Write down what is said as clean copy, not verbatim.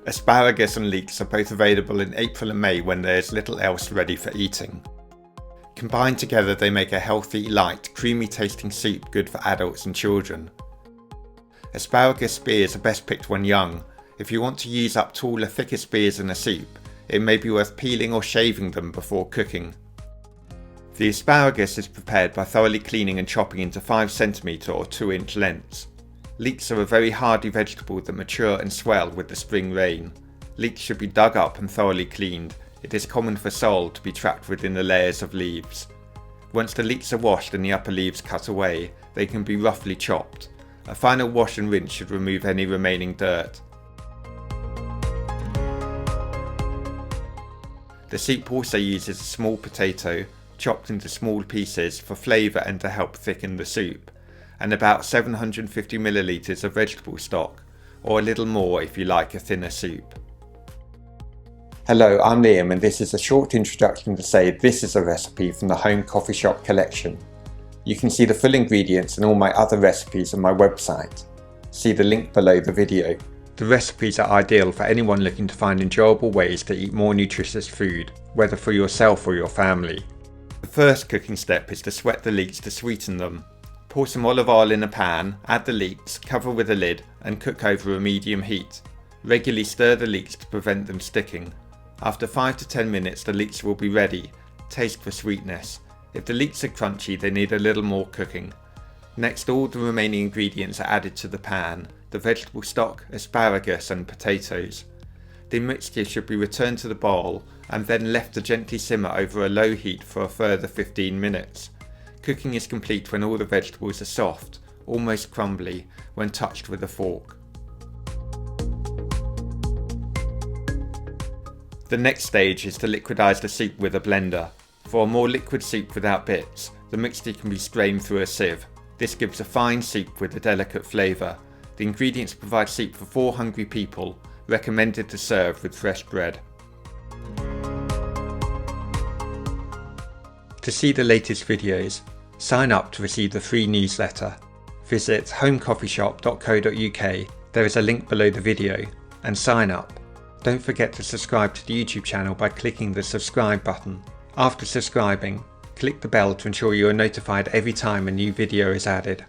Asparagus and leeks are both available in April and May when there is little else ready for eating. Combined together they make a healthy, light, creamy tasting soup good for adults and children. Asparagus spears are best picked when young. If you want to use up taller, thicker spears in a soup, it may be worth peeling or shaving them before cooking. The asparagus is prepared by thoroughly cleaning and chopping into 5 cm or 2-inch lengths. Leeks are a very hardy vegetable that mature and swell with the spring rain. Leeks should be dug up and thoroughly cleaned. It is common for sole to be trapped within the layers of leaves. Once the leeks are washed and the upper leaves cut away, they can be roughly chopped. A final wash and rinse should remove any remaining dirt. The soup also uses a small potato, chopped into small pieces for flavour and to help thicken the soup, and about 750 ml of vegetable stock, or a little more if you like a thinner soup. Hello, I'm Liam and this is a short introduction to say this is a recipe from the Home Coffee Shop collection. You can see the full ingredients and all my other recipes on my website. See the link below the video. The recipes are ideal for anyone looking to find enjoyable ways to eat more nutritious food, whether for yourself or your family. The first cooking step is to sweat the leeks to sweeten them. Pour some olive oil in a pan, add the leeks, cover with a lid and cook over a medium heat. Regularly stir the leeks to prevent them sticking. After 5 to 10 minutes the leeks will be ready. Taste for sweetness. If the leeks are crunchy they need a little more cooking. Next all the remaining ingredients are added to the pan, the vegetable stock, asparagus and potatoes. The mixture should be returned to the bowl and then left to gently simmer over a low heat for a further 15 minutes. Cooking is complete when all the vegetables are soft, almost crumbly, when touched with a fork. The next stage is to liquidize the soup with a blender. For a more liquid soup without bits, the mixture can be strained through a sieve. This gives a fine soup with a delicate flavour. The ingredients provide soup for 4 hungry people, recommended to serve with fresh bread. To see the latest videos, sign up to receive the free newsletter. Visit homecoffeeshop.co.uk, there is a link below the video, and sign up. Don't forget to subscribe to the YouTube channel by clicking the subscribe button. After subscribing, click the bell to ensure you are notified every time a new video is added.